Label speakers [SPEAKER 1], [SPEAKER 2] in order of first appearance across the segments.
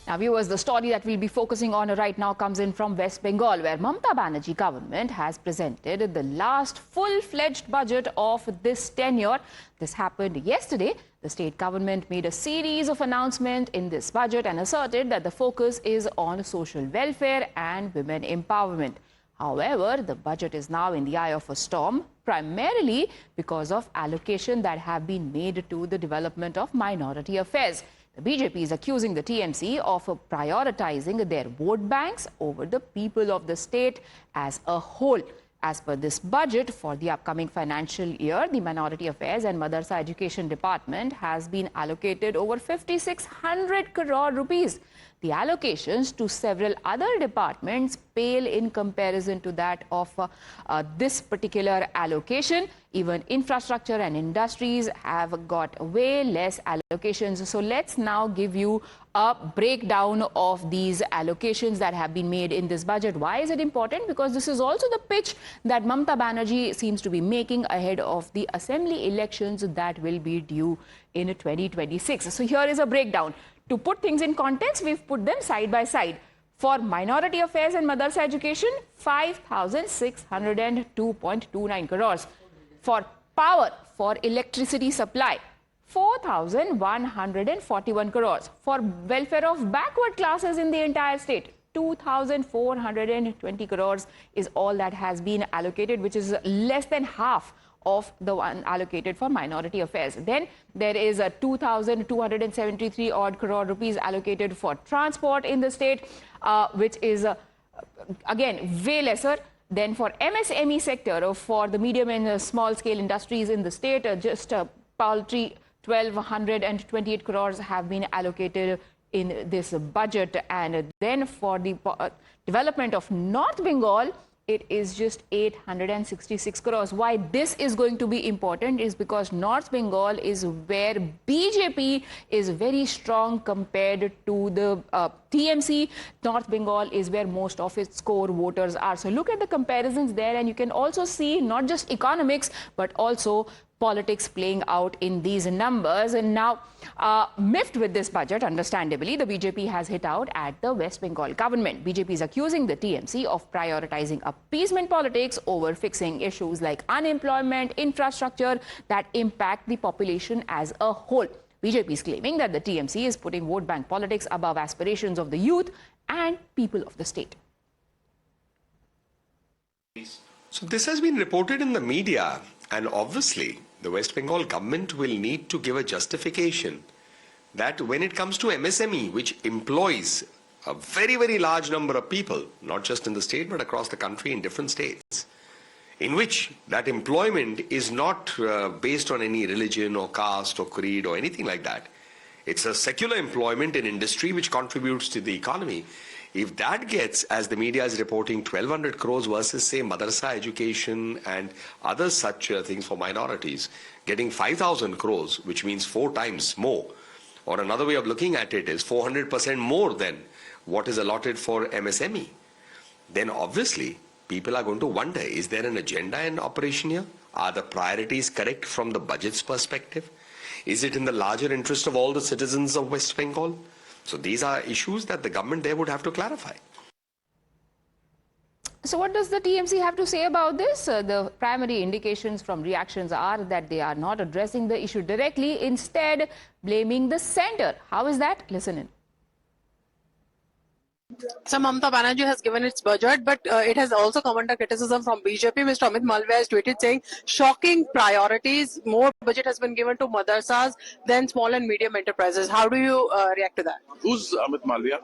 [SPEAKER 1] Now, viewers, the story that we'll be focusing on right now comes in from West Bengal, where Mamata Banerjee government has presented the last full-fledged budget of this tenure. This happened yesterday. The state government made a series of announcements in this budget and asserted that the focus is on social welfare and women empowerment. However, the budget is now in the eye of a storm, primarily because of allocation that have been made to the development of minority affairs. The BJP is accusing the TMC of prioritizing their vote banks over the people of the state as a whole. As per this budget for the upcoming financial year, the Minority Affairs and Madrasa Education Department has been allocated over 5,600 crore rupees. The allocations to several other departments pale in comparison to that of this particular allocation. Even infrastructure and industries have got way less allocations. So let's now give you a breakdown of these allocations that have been made in this budget. Why is it important? Because this is also the pitch that Mamata Banerjee seems to be making ahead of the assembly elections that will be due in 2026. So here is a breakdown. To put things in context, we've put them side by side. For Minority Affairs and Madrasa Education, 5,602.29 crores. For power, for electricity supply, 4,141 crores. For welfare of backward classes in the entire state, 2,420 crores is all that has been allocated, which is less than half of the one allocated for minority affairs. Then there is a 2,273 odd crore rupees allocated for transport in the state, which is again way lesser. Then for MSME sector, for the medium and small scale industries in the state, just paltry 1,228 crores have been allocated in this budget. And then for the development of North Bengal, it is just 866 crores. Why this is going to be important is because North Bengal is where BJP is very strong compared to the TMC. North Bengal is where most of its core voters are. So look at the comparisons there, and you can also see not just economics, but also politics playing out in these numbers. And now, miffed with this budget, understandably, the BJP has hit out at the West Bengal government. BJP is accusing the TMC of prioritizing appeasement politics over fixing issues like unemployment, infrastructure that impact the population as a whole. BJP is claiming that the TMC is putting vote bank politics above aspirations of the youth and people of the state.
[SPEAKER 2] So this has been reported in the media, and obviously the West Bengal government will need to give a justification that when it comes to MSME, which employs a very, very large number of people, not just in the state but across the country in different states, in which that employment is not based on any religion or caste or creed or anything like that. It's a secular employment in industry which contributes to the economy. If that gets, as the media is reporting, 1,200 crores versus, say, madrasa education and other such things for minorities, getting 5,000 crores, which means 4 times more, or another way of looking at it is 400% more than what is allotted for MSME, then obviously people are going to wonder, is there an agenda in operation here? Are the priorities correct from the budget's perspective? Is it in the larger interest of all the citizens of West Bengal? So these are issues that the government there would have to clarify.
[SPEAKER 1] So what does the TMC have to say about this? The primary indications from reactions are that they are not addressing the issue directly, instead blaming the center. How is that? Listen in.
[SPEAKER 3] So Mamata Banerjee has given its budget, but it has also come under criticism from BJP. Mr. Amit Malviya has tweeted saying, shocking priorities, more budget has been given to madrasas than small and medium enterprises. How do you react to that?
[SPEAKER 4] Who's Amit Malviya?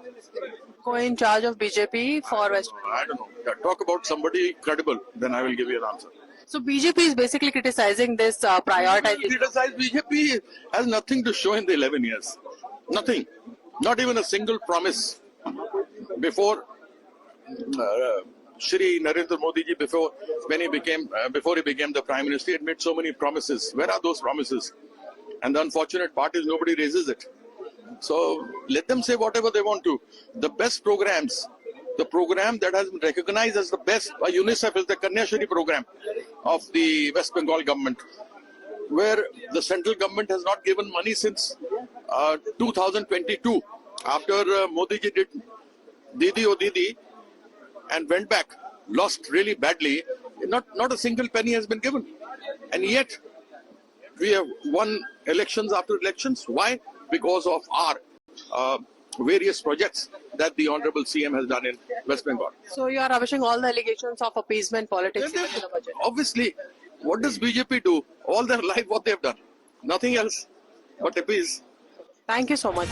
[SPEAKER 3] Co-in charge of BJP for West Bengal.
[SPEAKER 4] I don't know. Yeah, talk about somebody credible, then I will give you an answer.
[SPEAKER 3] So BJP is basically criticizing this prioritization.
[SPEAKER 4] Criticize BJP has nothing to show in the 11 years. Nothing. Not even a single promise. Before Shri Narendra Modi ji, before he became the Prime Minister, he had made so many promises. Where are those promises? And the unfortunate part is nobody raises it. So let them say whatever they want to. The best programs, the program that has been recognized as the best by UNICEF is the Kanya Shri program of the West Bengal government, where the central government has not given money since 2022. After Modi ji did Didi O Didi and went back, lost really badly, not a single penny has been given. And yet, we have won elections after elections. Why? Because of our various projects that the Honorable CM has done in West Bengal.
[SPEAKER 3] So you are rubbishing all the allegations of appeasement politics even in the budget.
[SPEAKER 4] Obviously, what does BJP do? All their life, what they have done? Nothing else but appease.
[SPEAKER 3] Thank you so much.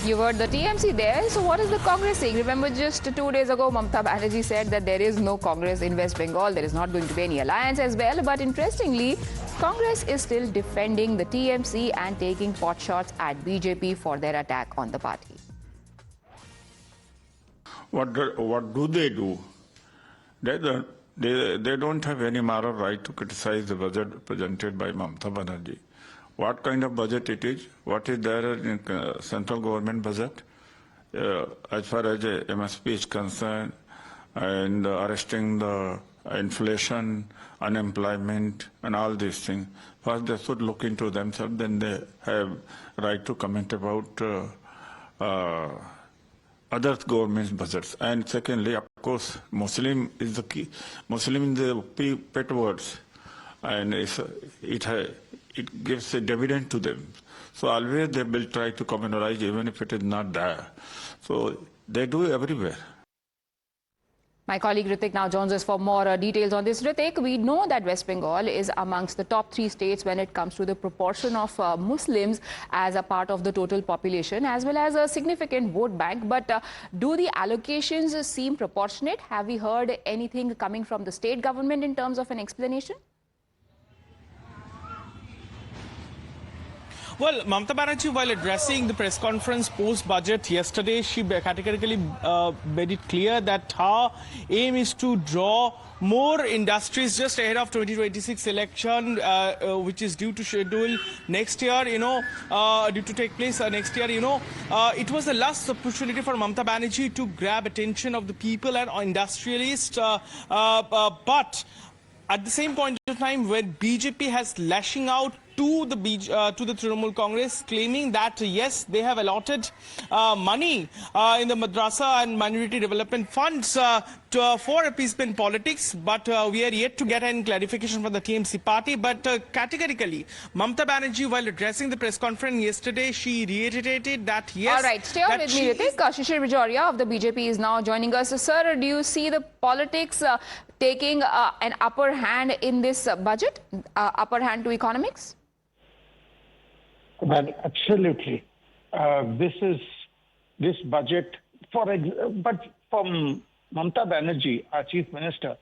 [SPEAKER 1] You heard the TMC there. So what is the Congress saying? Remember, just 2 days ago, Mamata Banerjee said that there is no Congress in West Bengal. There is not going to be any alliance as well. But interestingly, Congress is still defending the TMC and taking pot shots at BJP for their attack on the party.
[SPEAKER 5] What do? They don't have any moral right to criticize the budget presented by Mamata Banerjee. What kind of budget it is? What is there in central government budget? As far as MSP is concerned, and arresting the inflation, unemployment, and all these things. First, they should look into themselves, then they have right to comment about other government's budgets. And secondly, of course, Muslim is the key. Muslim is the pet words, and it gives a dividend to them. So always they will try to communalize even if it is not there. So they do everywhere.
[SPEAKER 1] My colleague Ritik now joins us for more details on this. Ritik, we know that West Bengal is amongst the top 3 states when it comes to the proportion of Muslims as a part of the total population, as well as a significant vote bank. But do the allocations seem proportionate? Have we heard anything coming from the state government in terms of an explanation?
[SPEAKER 6] Well, Mamata Banerjee, while addressing the press conference post-budget yesterday, she categorically made it clear that her aim is to draw more industries just ahead of 2026 election, which is due to schedule next year, due to take place next year. It was the last opportunity for Mamata Banerjee to grab attention of the people and industrialists, but at the same point of time, when BJP has lashing out to the Trinamool Congress, claiming that yes, they have allotted money in the madrasa and minority development funds for appeasement politics, but we are yet to get any clarification from the TMC party. But categorically, Mamata Banerjee, while addressing the press conference yesterday, she reiterated that yes.
[SPEAKER 1] All right, stay on with me, Ritik. Shishir Bajoria of the BJP is now joining us. Sir, do you see the politics taking an upper hand in this budget, upper hand to economics?
[SPEAKER 7] Well, absolutely. This budget, but from Mamata Banerjee, our Chief Minister,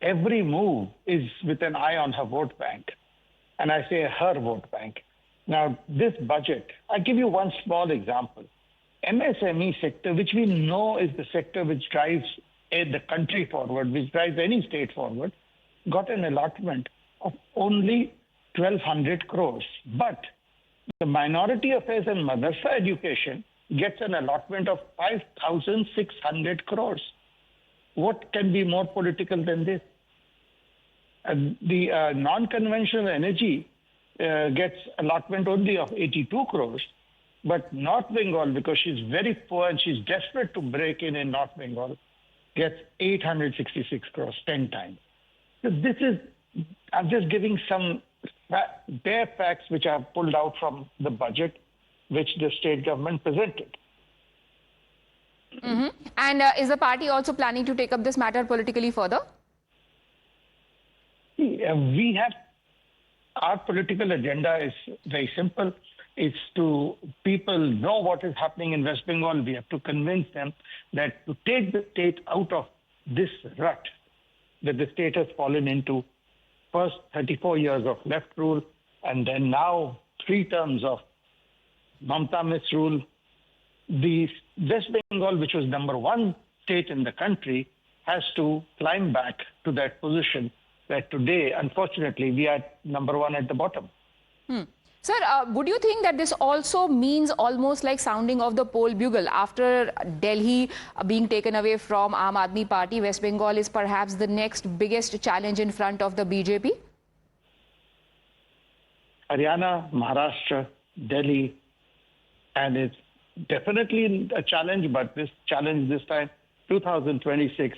[SPEAKER 7] every move is with an eye on her vote bank. And I say her vote bank. Now, this budget, I'll give you one small example. MSME sector, which we know is the sector which drives the country forward, which drives any state forward, got an allotment of only 1,200 crores. But the Minority Affairs and Madrasa Education gets an allotment of 5,600 crores. What can be more political than this? The non-conventional energy gets allotment only of 82 crores, but North Bengal, because she's very poor and she's desperate to break in North Bengal, gets 866 crores, 10 times. So I'm just giving some bare facts which I have pulled out from the budget which the state government presented.
[SPEAKER 1] Mm-hmm. And is the party also planning to take up this matter politically further?
[SPEAKER 7] We have, our political agenda is very simple. It's to people know what is happening in West Bengal. We have to convince them that to take the state out of this rut that the state has fallen into, first 34 years of left rule, and then now 3 terms of Mamata misrule. The West Bengal, which was #1 state in the country, has to climb back to that position that today, unfortunately, we are #1 at the bottom.
[SPEAKER 1] Sir, would you think that this also means almost like sounding of the poll bugle? After Delhi being taken away from Aam Aadmi Party, West Bengal is perhaps the next biggest challenge in front of the BJP?
[SPEAKER 7] Haryana, Maharashtra, Delhi, and definitely a challenge, but this challenge this time, 2026,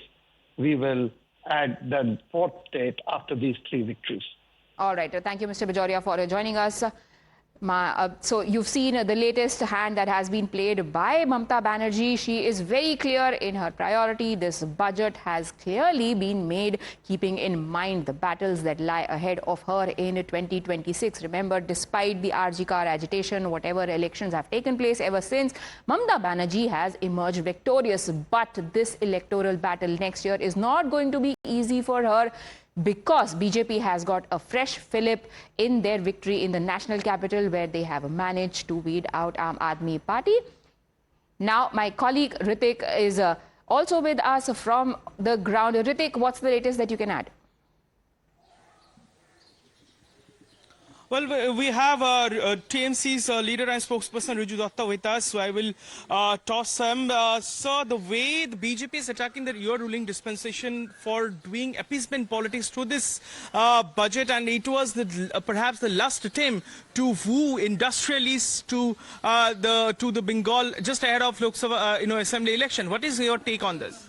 [SPEAKER 7] we will add the fourth state after these 3 victories.
[SPEAKER 1] All right. Thank you, Mr. Bajoria, for joining us. So you've seen the latest hand that has been played by Mamata Banerjee. She is very clear in her priority. This budget has clearly been made keeping in mind the battles that lie ahead of her in 2026. Remember, despite the RG car agitation, whatever elections have taken place ever since, Mamata Banerjee has emerged victorious. But this electoral battle next year is not going to be easy for her, because BJP has got a fresh fillip in their victory in the national capital, where they have managed to weed out Aam Aadmi Party. Now, my colleague Ritik is also with us from the ground. Ritik, what's the latest that you can add?
[SPEAKER 6] Well, we have TMC's leader and spokesperson Riju Datta with us, so I will toss him. Sir, the way the BJP is attacking your ruling dispensation for doing appeasement politics through this budget, and it was perhaps the last attempt to woo industrialists to the Bengal just ahead of Lok Sabha, Assembly election. What is your take on this?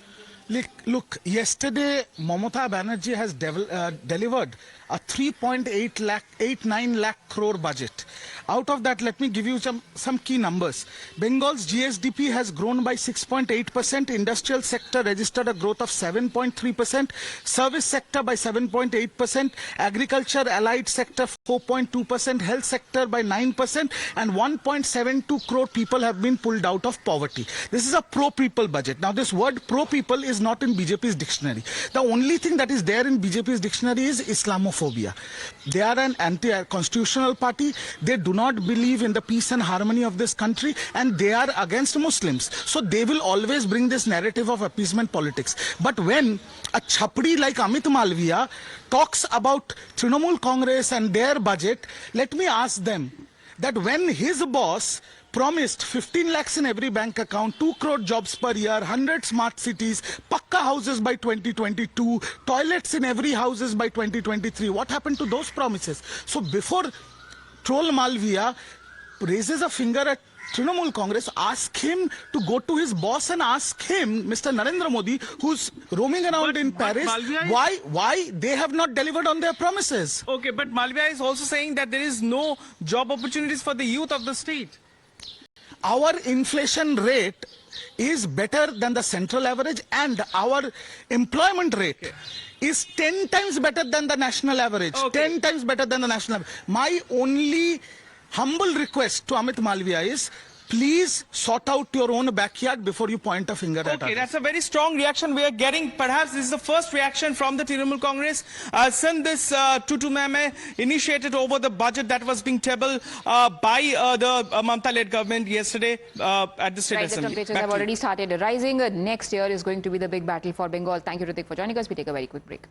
[SPEAKER 8] Look, yesterday Mamata Banerjee has delivered a 3.89 lakh crore budget. Out of that, let me give you some key numbers. Bengal's GSDP has grown by 6.8%. Industrial sector registered a growth of 7.3%. Service sector by 7.8%. Agriculture allied sector 4.2%. Health sector by 9%. And 1.72 crore people have been pulled out of poverty. This is a pro-people budget. Now, this word pro-people is not in BJP's dictionary. The only thing that is there in BJP's dictionary is Islamophobia. They are an anti-constitutional party. They do not believe in the peace and harmony of this country, and they are against Muslims. So they will always bring this narrative of appeasement politics. But when a chapdi like Amit Malviya talks about Trinamool Congress and their budget, let me ask them that when his boss promised 15 lakhs in every bank account, 2 crore jobs per year, 100 smart cities, pakka houses by 2022, toilets in every houses by 2023. What happened to those promises? So before Troll Malviya raises a finger at Trinamool Congress, ask him to go to his boss and ask him, Mr. Narendra Modi, who's roaming around in Paris, why they have not delivered on their promises.
[SPEAKER 6] Okay, but Malviya is also saying that there is no job opportunities for the youth of the state.
[SPEAKER 8] Our inflation rate is better than the central average, and our employment rate is 10 times better than the national average. 10 times better than the national average. My only humble request to Amit Malviya is, please sort out your own backyard before you point a finger at others.
[SPEAKER 6] Okay, that's a very strong reaction we are getting. Perhaps this is the first reaction from the Trinamool Congress since this Tutu Meme initiated over the budget that was being tabled by the Mamata-led government yesterday at the State Assembly.
[SPEAKER 1] The temperatures have already started rising. Next year is going to be the big battle for Bengal. Thank you, Ritik, for joining us. We take a very quick break.